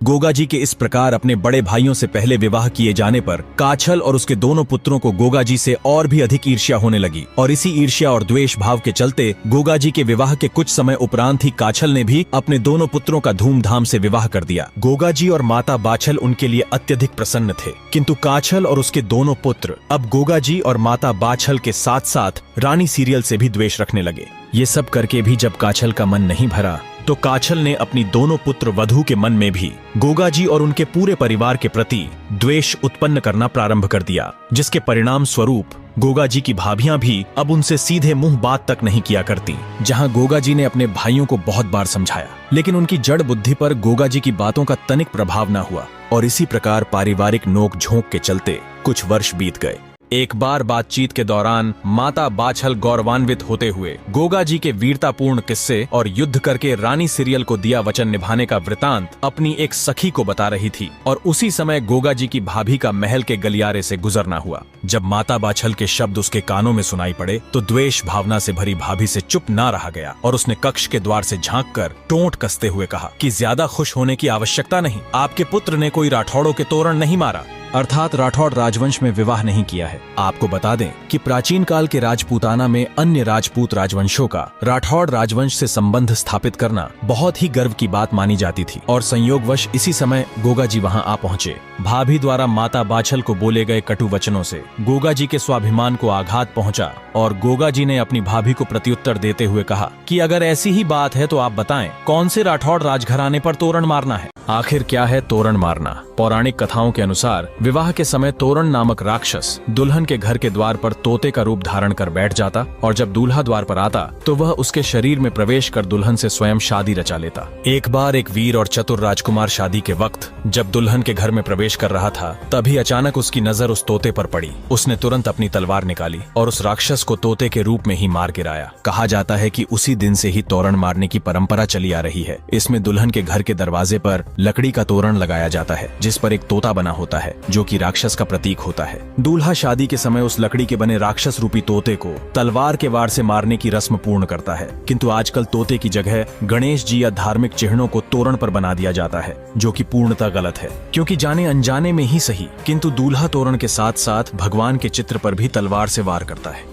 गोगा जी के इस प्रकार अपने बड़े भाइयों से पहले विवाह किए जाने पर काछल और उसके दोनों पुत्रों को गोगा जी से और भी अधिक ईर्ष्या होने लगी और इसी ईर्ष्या और द्वेष भाव के चलते गोगा जी के विवाह के कुछ समय उपरांत ही काछल ने भी अपने दोनों पुत्रों का धूमधाम से विवाह कर दिया। गोगा जी और माता बाछल उनके लिए अत्यधिक प्रसन्न थे, किंतु काछल और उसके दोनों पुत्र अब गोगा जी और माता बाछल के साथ साथ रानी सीरियल से भी द्वेष रखने लगे। ये सब करके भी जब काछल का मन नहीं भरा तो काछल ने अपनी दोनों पुत्र वधू के मन में भी गोगा जी और उनके पूरे परिवार के प्रति द्वेष उत्पन्न करना प्रारंभ कर दिया, जिसके परिणाम स्वरूप गोगा जी की भाभियां भी अब उनसे सीधे मुंह बात तक नहीं किया करती। जहां गोगा जी ने अपने भाइयों को बहुत बार समझाया, लेकिन उनकी जड़ बुद्धि पर गोगा जी की बातों का तनिक प्रभाव न हुआ और इसी प्रकार पारिवारिक नोक झोंक के चलते कुछ वर्ष बीत गए। एक बार बातचीत के दौरान माता बाछल गौरवान्वित होते हुए गोगा जी के वीरतापूर्ण किस्से और युद्ध करके रानी सीरियल को दिया वचन निभाने का वृतांत अपनी एक सखी को बता रही थी और उसी समय गोगा जी की भाभी का महल के गलियारे से गुजरना हुआ। जब माता बाछल के शब्द उसके कानों में सुनाई पड़े तो द्वेष भावना से भरी भाभी से चुप ना रहा गया और उसने कक्ष के द्वार से झांक कर टोंट कसते हुए कहा कि ज्यादा खुश होने की आवश्यकता नहीं, आपके पुत्र ने कोई राठौड़ों के तोरण नहीं मारा, अर्थात राठौड़ राजवंश में विवाह नहीं किया है। आपको बता दें कि प्राचीन काल के राजपूताना में अन्य राजपूत राजवंशों का राठौड़ राजवंश से संबंध स्थापित करना बहुत ही गर्व की बात मानी जाती थी और संयोगवश इसी समय गोगा जी वहां आ पहुंचे। भाभी द्वारा माता बाछल को बोले गए कटु वचनों से गोगा जी के स्वाभिमान को आघात पहुंचा और गोगा जी ने अपनी भाभी को प्रत्युत्तर देते हुए कहा कि अगर ऐसी ही बात है तो आप बताएं कौन से राठौड़ राजघराने पर तोरण मारना है। आखिर क्या है तोरण मारना? पौराणिक कथाओं के अनुसार विवाह के समय तोरण नामक राक्षस दुल्हन के घर के द्वार पर तोते का रूप धारण कर बैठ जाता और जब दूल्हा द्वार पर आता तो वह उसके शरीर में प्रवेश कर दुल्हन से स्वयं शादी रचा लेता। एक बार एक वीर और चतुर राजकुमार शादी के वक्त जब दुल्हन के घर में प्रवेश कर रहा था तभी अचानक उसकी नजर उस तोते पर पड़ी। उसने तुरंत अपनी तलवार निकाली और उस राक्षस को तोते के रूप में ही मार गिराया। कहा जाता है कि उसी दिन से ही तोरण मारने की परंपरा चली आ रही है। इसमें दुल्हन के घर के दरवाजे पर लकड़ी का तोरण लगाया जाता है जिस पर एक तोता बना होता है जो कि राक्षस का प्रतीक होता है। दूल्हा शादी के समय उस लकड़ी के बने राक्षस रूपी तोते को तलवार के वार से मारने की रस्म पूर्ण करता है, किंतु आजकल तोते की जगह गणेश जी या धार्मिक चिन्हों को तोरण पर बना दिया जाता है, जो कि पूर्णतः गलत है, क्योंकि जाने अनजाने में ही सही किंतु दूल्हा तोरण के साथ साथ भगवान के चित्र पर भी तलवार से वार करता है।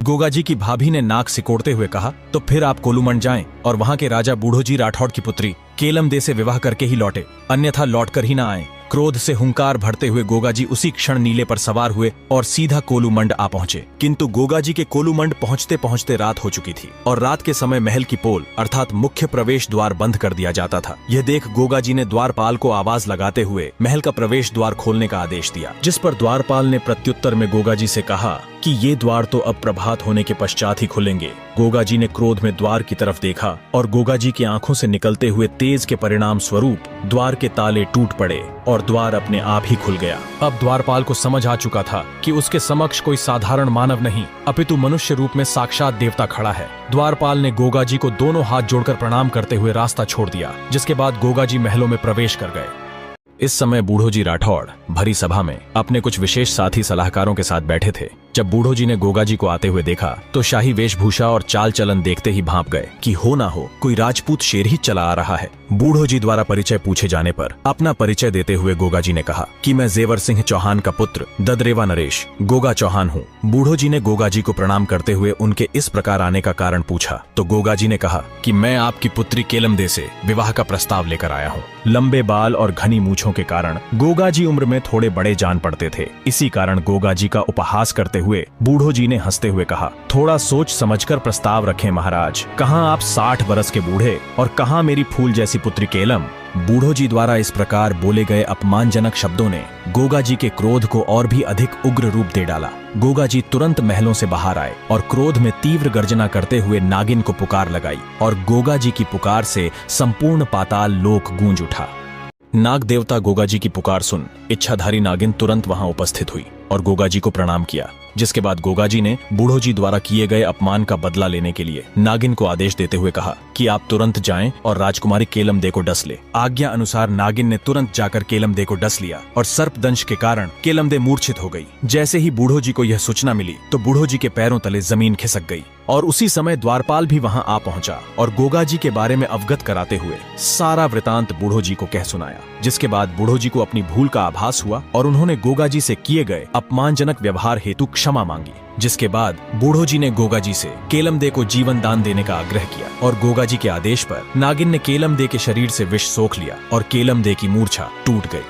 गोगा जी की भाभी ने नाक सिकोड़ते हुए कहा, तो फिर आप कोलूमंड जाएं और वहां के राजा बूढ़ो जी राठौड़ की पुत्री केलम दे से विवाह करके ही लौटे, अन्यथा लौटकर ही ना आए। क्रोध से हुंकार भरते हुए गोगा जी उसी क्षण नीले पर सवार हुए और सीधा कोलूमंड आ पहुंचे। किंतु गोगा जी के कोलूमंड पहुंचते पहुंचते रात हो चुकी थी और रात के समय महल की पोल अर्थात मुख्य प्रवेश द्वार बंद कर दिया जाता था। यह देख गोगा जी ने द्वारपाल को आवाज लगाते हुए महल का प्रवेश द्वार खोलने का आदेश दिया, जिस पर द्वारपाल ने प्रत्युत्तर में गोगा जी से कहा कि ये द्वार तो अब प्रभात होने के पश्चात ही खुलेंगे। गोगा जी ने क्रोध में द्वार की तरफ देखा और गोगा जी की आंखों से निकलते हुए तेज के परिणाम स्वरूप द्वार के ताले टूट पड़े और द्वार अपने आप ही खुल गया। अब द्वारपाल को समझ आ चुका था कि उसके समक्ष कोई साधारण मानव नहीं अपितु मनुष्य रूप में साक्षात देवता खड़ा है। द्वारपाल ने गोगा जी को दोनों हाथ जोड़कर प्रणाम करते हुए रास्ता छोड़ दिया, जिसके बाद गोगा जी महलों में प्रवेश कर गए। इस समय बूढ़ो जी राठौड़ भरी सभा में अपने कुछ विशेष साथी सलाहकारों के साथ बैठे थे। जब बूढ़ो जी ने गोगा जी को आते हुए देखा तो शाही वेशभूषा और चाल चलन देखते ही भांप गए कि हो ना हो कोई राजपूत शेर ही चला आ रहा है। बूढ़ो जी द्वारा परिचय पूछे जाने पर अपना परिचय देते हुए गोगा जी ने कहा कि मैं जेवर सिंह चौहान का पुत्र ददरेवा नरेश गोगा चौहान हूँ। बूढ़ो जी ने गोगा जी को प्रणाम करते हुए उनके इस प्रकार आने का कारण पूछा तो गोगा जी ने कहा कि मैं आपकी पुत्री केलम दे से विवाह का प्रस्ताव लेकर आया हूँ। लंबे बाल और घनी मूछों के कारण गोगा जी उम्र में थोड़े बड़े जान पड़ते थे। इसी कारण गोगा जी का उपहास करते हुए बूढ़ो जी ने हंसते हुए कहा, थोड़ा सोच समझकर प्रस्ताव रखें महाराज, कहाँ आप 60 बरस के बूढ़े और कहाँ मेरी फूल जैसी पुत्री केलम। बूढ़ो जी द्वारा इस प्रकार बोले गए अपमानजनक शब्दों ने गोगा जी के क्रोध को और भी अधिक उग्र रूप दे डाला। गोगा जी तुरंत महलों से बाहर आए और क्रोध में तीव्र गर्जना करते हुए नागिन को पुकार लगाई और गोगा जी की पुकार से संपूर्ण पाताल लोक गूंज उठा। नाग देवता गोगा जी की पुकार सुन इच्छाधारी नागिन तुरंत वहां उपस्थित हुई और गोगा जी को प्रणाम किया, जिसके बाद गोगा जी ने बूढ़ो जी द्वारा किए गए अपमान का बदला लेने के लिए नागिन को आदेश देते हुए कहा कि आप तुरंत जाएं और राजकुमारी केलम दे को डस ले। आज्ञा अनुसार नागिन ने तुरंत जाकर केलम दे को डस लिया और सर्पदंश के कारण केलम दे मूर्छित हो गई। जैसे ही बूढ़ो जी को यह सूचना मिली तो बूढ़ो जी के पैरों तले जमीन खिसक गई। और उसी समय द्वारपाल भी वहां आ पहुंचा और गोगा जी के बारे में अवगत कराते हुए सारा वृतांत बूढ़ो जी को कह सुनाया। जिसके बाद बूढ़ो जी को अपनी भूल का आभास हुआ और उन्होंने गोगा जी से किए गए अपमानजनक व्यवहार हेतु क्षमा मांगी। जिसके बाद बूढ़ो जी ने गोगा जी से केलमदे को जीवन दान देने का आग्रह किया और गोगा जी के आदेश पर नागिन ने केलमदे के शरीर से विष सोख लिया और केलमदे की मूर्छा टूट गई।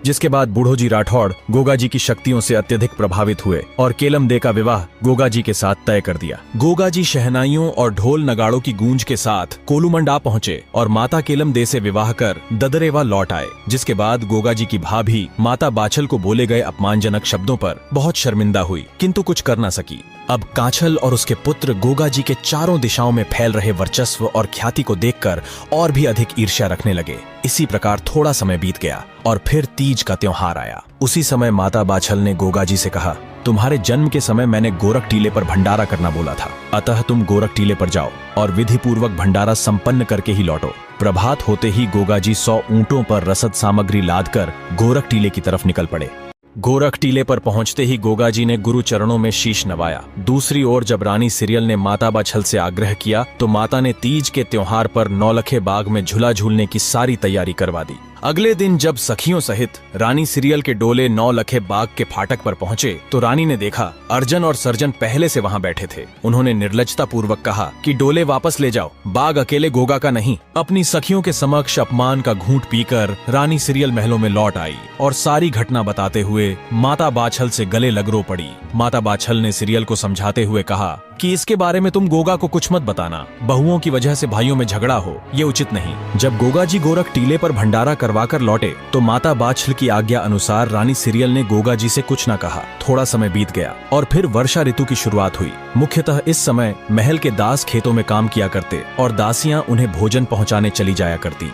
जिसके बाद बूढ़ो जी राठौड़ गोगा जी की शक्तियों से अत्यधिक प्रभावित हुए और केलमदे का विवाह गोगा जी के साथ तय कर दिया। गोगा जी शहनाइयों और ढोल नगाड़ों की गूंज के साथ कोलूमंड आ पहुंचे और माता केलमदे से विवाह कर ददरेवा लौट आए। जिसके बाद गोगा जी की भाभी माता बाछल को बोले गए अपमानजनक शब्दों पर बहुत शर्मिंदा हुई, किंतु कुछ कर न सकी। अब काछल और उसके पुत्र गोगा जी के चारों दिशाओं में फैल रहे वर्चस्व और ख्याति को देखकर और भी अधिक ईर्ष्या रखने लगे। इसी प्रकार थोड़ा समय बीत गया और फिर तीज का त्योहार आया। उसी समय माता बाछल ने गोगा जी से कहा, तुम्हारे जन्म के समय मैंने गोरख टीले पर भंडारा करना बोला था, अतः तुम गोरख टीले पर जाओ और विधि पूर्वक भंडारा संपन्न करके ही लौटो। प्रभात होते ही गोगा जी 100 ऊंटों पर रसद सामग्री लादकर गोरख टीले की तरफ निकल पड़े। गोरख टीले पर पहुंचते ही गोगा जी ने गुरु चरणों में शीश नवाया। दूसरी ओर जब रानी सिरियल ने माता बाछल से आग्रह किया तो माता ने तीज के त्योहार पर नौलखे बाग में झूला झूलने की सारी तैयारी करवा दी। अगले दिन जब सखियों सहित रानी सिरियल के डोले नौलखे बाग के फाटक पर पहुंचे तो रानी ने देखा अर्जन और सर्जन पहले से वहां बैठे थे। उन्होंने निर्लजता पूर्वक कहा कि डोले वापस ले जाओ, बाग अकेले गोगा का नहीं। अपनी सखियों के समक्ष अपमान का घूंट पीकर रानी सिरियल महलों में लौट आई और सारी घटना बताते हुए माता बाछल से गले लग रो पड़ी। माता बाछल ने सिरियल को समझाते हुए कहा कि इसके बारे में तुम गोगा को कुछ मत बताना, बहुओं की वजह से भाइयों में झगड़ा हो ये उचित नहीं। जब गोगा जी गोरख टीले पर भंडारा करवाकर लौटे तो माता बाछल की आज्ञा अनुसार रानी सिरियल ने गोगा जी से कुछ न कहा। थोड़ा समय बीत गया और फिर वर्षा ऋतु की शुरुआत हुई। मुख्यतः इस समय महल के दास खेतों में काम किया करते और दासियां उन्हें भोजन पहुंचाने चली जाया करती।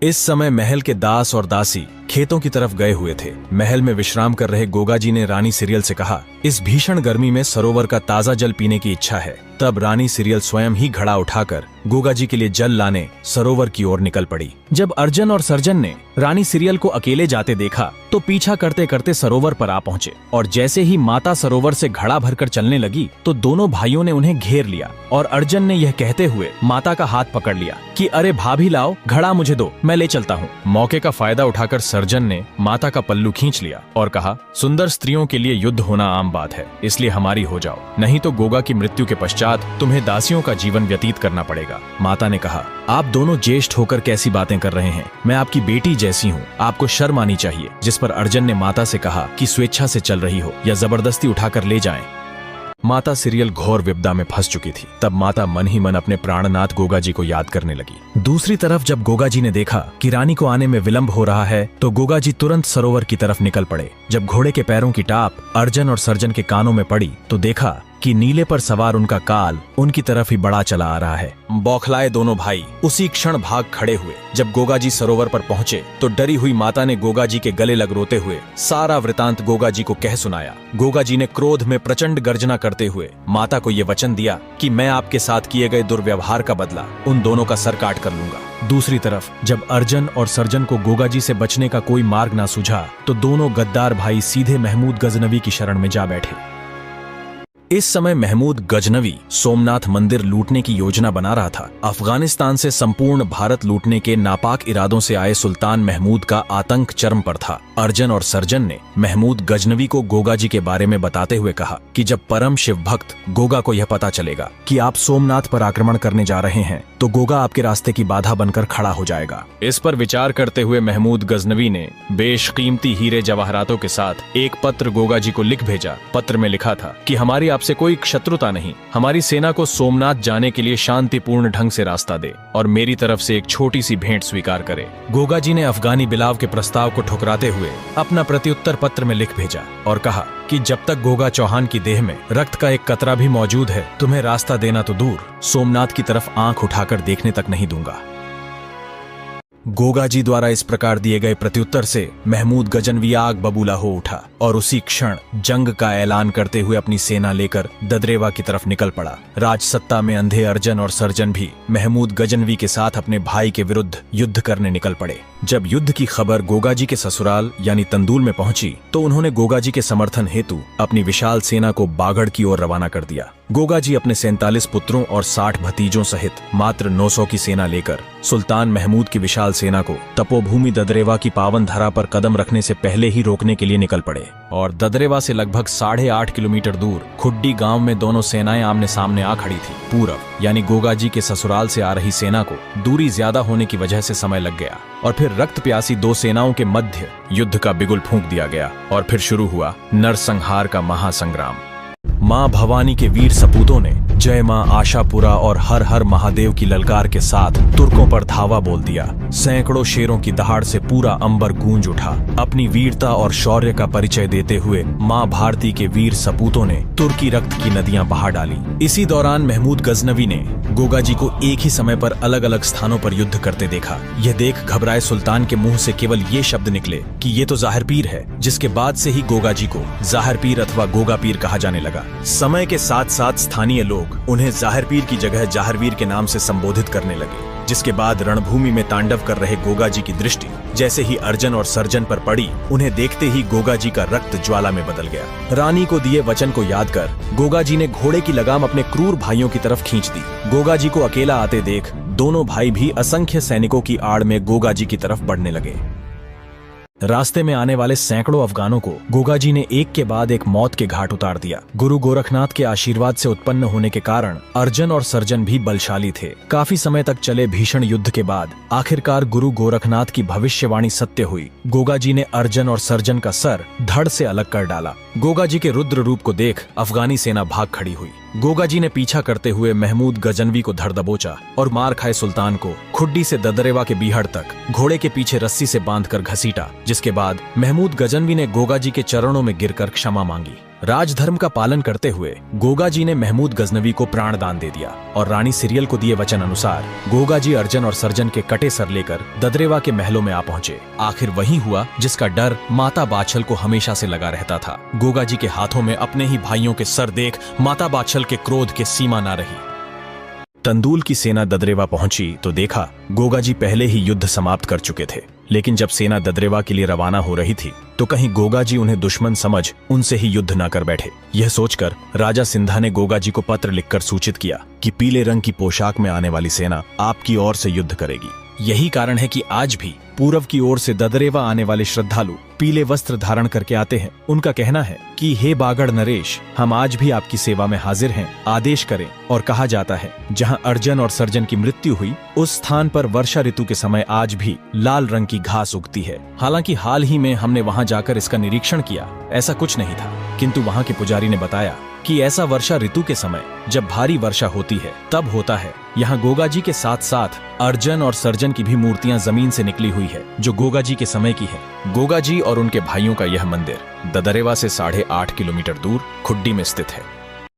इस समय महल के दास और दासी खेतों की तरफ गए हुए थे। महल में विश्राम कर रहे गोगा जी ने रानी सिरियल से कहा, इस भीषण गर्मी में सरोवर का ताजा जल पीने की इच्छा है। तब रानी सिरियल स्वयं ही घड़ा उठाकर गोगा जी के लिए जल लाने सरोवर की ओर निकल पड़ी। जब अर्जन और सर्जन ने रानी सिरियल को अकेले जाते देखा तो पीछा करते करते सरोवर पर आ पहुंचे और जैसे ही माता सरोवर से घड़ा भरकर चलने लगी तो दोनों भाइयों ने उन्हें घेर लिया और अर्जन ने यह कहते हुए माता का हाथ पकड़ लिया कि अरे भाभी लाओ, घड़ा मुझे दो, मैं ले चलता हूँ। मौके का फायदा उठाकर सर्जन ने माता का पल्लू खींच लिया और कहा, सुंदर स्त्रियों के लिए युद्ध होना आम बात है, इसलिए हमारी हो जाओ, नहीं तो गोगा की मृत्यु के पश्चात तुम्हें दासियों का जीवन व्यतीत करना पड़ेगा। माता ने कहा, आप दोनों ज्येष्ठ होकर कैसी बातें कर रहे हैं, मैं आपकी बेटी जैसी हूँ, आपको शर्म आनी चाहिए। जिस पर अर्जन ने माता से कहा कि स्वेच्छा से चल रही हो या जबरदस्ती उठाकर ले जाएं। माता सिरियल घोर विपदा में फंस चुकी थी। तब माता मन ही मन अपने प्राणनाथ गोगा जी को याद करने लगी। दूसरी तरफ जब गोगा जी ने देखा कि रानी को आने में विलंब हो रहा है तो गोगा जी तुरंत सरोवर की तरफ निकल पड़े। जब घोड़े के पैरों की टाप अर्जन और सर्जन के कानों में पड़ी तो देखा कि नीले पर सवार उनका काल उनकी तरफ ही बढ़ा चला आ रहा है। बौखलाए दोनों भाई उसी क्षण भाग खड़े हुए। जब गोगा जी सरोवर पर पहुंचे तो डरी हुई माता ने गोगा जी के गले लग रोते हुए सारा वृतांत गोगा जी को कह सुनाया। गोगा जी ने क्रोध में प्रचंड गर्जना करते हुए माता को ये वचन दिया कि मैं आपके साथ किए गए दुर्व्यवहार का बदला उन दोनों का सर काट कर लूंगा। दूसरी तरफ जब अर्जन और सर्जन को गोगा जी से बचने का कोई मार्ग ना सूझा तो दोनों गद्दार भाई सीधे महमूद गजनवी की शरण में जा बैठे। इस समय महमूद गजनवी सोमनाथ मंदिर लूटने की योजना बना रहा था। अफगानिस्तान से संपूर्ण भारत लूटने के नापाक इरादों से आए सुल्तान महमूद का आतंक चरम पर था। अर्जन और सर्जन ने महमूद गजनवी को गोगा जी के बारे में बताते हुए कहा कि जब परम शिव भक्त गोगा को यह पता चलेगा कि आप सोमनाथ पर आक्रमण करने जा रहे हैं तो गोगा आपके रास्ते की बाधा बनकर खड़ा हो जाएगा। इस पर विचार करते हुए महमूद गजनवी ने बेशकीमती हीरे जवाहरातों के साथ एक पत्र गोगा जी को लिख भेजा। पत्र में लिखा था कि हमारी आपसे कोई शत्रुता नहीं, हमारी सेना को सोमनाथ जाने के लिए शांतिपूर्ण ढंग से रास्ता दे और मेरी तरफ से एक छोटी सी भेंट स्वीकार करे। गोगा जी ने अफगानी बिलाव के प्रस्ताव को ठुकराते हुए अपना प्रत्युत्तर पत्र में लिख भेजा और कहा कि जब तक गोगा चौहान की देह में रक्त का एक कतरा भी मौजूद है तुम्हें रास्ता देना तो दूर, सोमनाथ की तरफ आंख उठाकर देखने तक नहीं दूंगा। गोगा जी द्वारा इस प्रकार दिए गए प्रत्युत्तर से महमूद गजनवी आग बबूला हो उठा और उसी क्षण जंग का ऐलान करते हुए अपनी सेना लेकर ददरेवा की तरफ निकल पड़ा। राजसत्ता में अंधे अर्जन और सर्जन भी महमूद गजनवी के साथ अपने भाई के विरुद्ध युद्ध करने निकल पड़े। जब युद्ध की खबर गोगा जी के ससुराल यानी तंदूल में पहुंची तो उन्होंने गोगा जी के समर्थन हेतु अपनी विशाल सेना को बागड़ की ओर रवाना कर दिया। गोगा जी अपने 47 पुत्रों और 60 भतीजों सहित मात्र 900 की सेना लेकर सुल्तान महमूद की विशाल सेना को तपोभूमि ददरेवा की पावन धरा पर कदम रखने से पहले ही रोकने के लिए निकल पड़े और ददरेवा से लगभग 8.5 किलोमीटर दूर खुड्डी गांव में दोनों सेनाएं आमने सामने आ खड़ी थी। पूरब यानी गोगा जी के ससुराल से आ रही सेना को दूरी ज्यादा होने की वजह से समय लग गया और फिर रक्त प्यासी दो सेनाओं के मध्य युद्ध का बिगुल फूंक दिया गया और फिर शुरू हुआ नरसंहार का महासंग्राम। मां भवानी के वीर सपूतों ने जय मां आशापुरा और हर हर महादेव की ललकार के साथ तुर्कों पर धावा बोल दिया। सैकड़ों शेरों की दहाड़ से पूरा अंबर गूंज उठा। अपनी वीरता और शौर्य का परिचय देते हुए मां भारती के वीर सपूतों ने तुर्की रक्त की नदियां बहा डाली। इसी दौरान महमूद गजनवी ने गोगा जी को एक ही समय पर अलग अलग स्थानों पर युद्ध करते देखा। यह देख घबराए सुल्तान के मुंह से केवल ये शब्द निकले कि ये तो जाहिर पीर है, जिसके बाद से ही गोगा जी को जाहिर पीर अथवा गोगा पीर कहा जाने लगा। समय के साथ साथ स्थानीय लोग उन्हें जाहिर पीर की जगह जाहिरवीर के नाम से संबोधित करने लगे, जिसके बाद रणभूमि में तांडव कर रहे गोगा जी की दृष्टि जैसे ही अर्जन और सर्जन पर पड़ी, उन्हें देखते ही गोगा जी का रक्त ज्वाला में बदल गया। रानी को दिए वचन को याद कर गोगा जी ने घोड़े की लगाम अपने क्रूर भाइयों की तरफ खींच दी। गोगा जी को अकेला आते देख दोनों भाई भी असंख्य सैनिकों की आड़ में गोगा जी की तरफ बढ़ने लगे। रास्ते में आने वाले सैकड़ों अफगानों को गोगा जी ने एक के बाद एक मौत के घाट उतार दिया। गुरु गोरखनाथ के आशीर्वाद से उत्पन्न होने के कारण अर्जन और सर्जन भी बलशाली थे। काफी समय तक चले भीषण युद्ध के बाद आखिरकार गुरु गोरखनाथ की भविष्यवाणी सत्य हुई। गोगा जी ने अर्जन और सर्जन का सर धड़ से अलग कर डाला। गोगा जी के रुद्र रूप को देख अफगानी सेना भाग खड़ी हुई। गोगा जी ने पीछा करते हुए महमूद गजनवी को धड़ दबोचा और मार खाए सुल्तान को खुड्डी से ददरेवा के बीहड़ तक घोड़े के पीछे रस्सी से बांधकर घसीटा, जिसके बाद महमूद गजनवी ने गोगा जी के चरणों में गिरकर क्षमा मांगी। राजधर्म का पालन करते हुए गोगा जी ने महमूद गजनवी को प्राणदान दे दिया और रानी सिरियल को दिए वचन अनुसार गोगा जी अर्जन और सर्जन के कटे सर लेकर ददरेवा के महलों में आ पहुंचे। आखिर वही हुआ जिसका डर माता बाछल को हमेशा से लगा रहता था। गोगा जी के हाथों में अपने ही भाइयों के सर देख माता बाछल के क्रोध के सीमा न रही। तंदूल की सेना ददरेवा पहुंची तो देखा गोगा जी पहले ही युद्ध समाप्त कर चुके थे। लेकिन जब सेना ददरेवा के लिए रवाना हो रही थी तो कहीं गोगा जी उन्हें दुश्मन समझ उनसे ही युद्ध न कर बैठे। यह सोचकर राजा सिंधा ने गोगा जी को पत्र लिखकर सूचित किया कि पीले रंग की पोशाक में आने वाली सेना आपकी ओर से युद्ध करेगी। यही कारण है कि आज भी पूर्व की ओर से ददरेवा आने वाले श्रद्धालु पीले वस्त्र धारण करके आते हैं। उनका कहना है कि हे बागड़ नरेश, हम आज भी आपकी सेवा में हाजिर हैं, आदेश करें। और कहा जाता है जहां अर्जन और सर्जन की मृत्यु हुई उस स्थान पर वर्षा ऋतु के समय आज भी लाल रंग की घास उगती है। हालांकि हाल ही में हमने वहां जाकर इसका निरीक्षण किया, ऐसा कुछ नहीं था, किंतु वहां के पुजारी ने बताया कि ऐसा वर्षा ऋतु के समय जब भारी वर्षा होती है तब होता है। यहाँ गोगा जी के साथ साथ अर्जन और सर्जन की भी मूर्तियां जमीन से निकली हुई है जो गोगा जी के समय की है। गोगा जी और उनके भाइयों का यह मंदिर ददरेवा से 8.5 किलोमीटर दूर खुड्डी में स्थित है।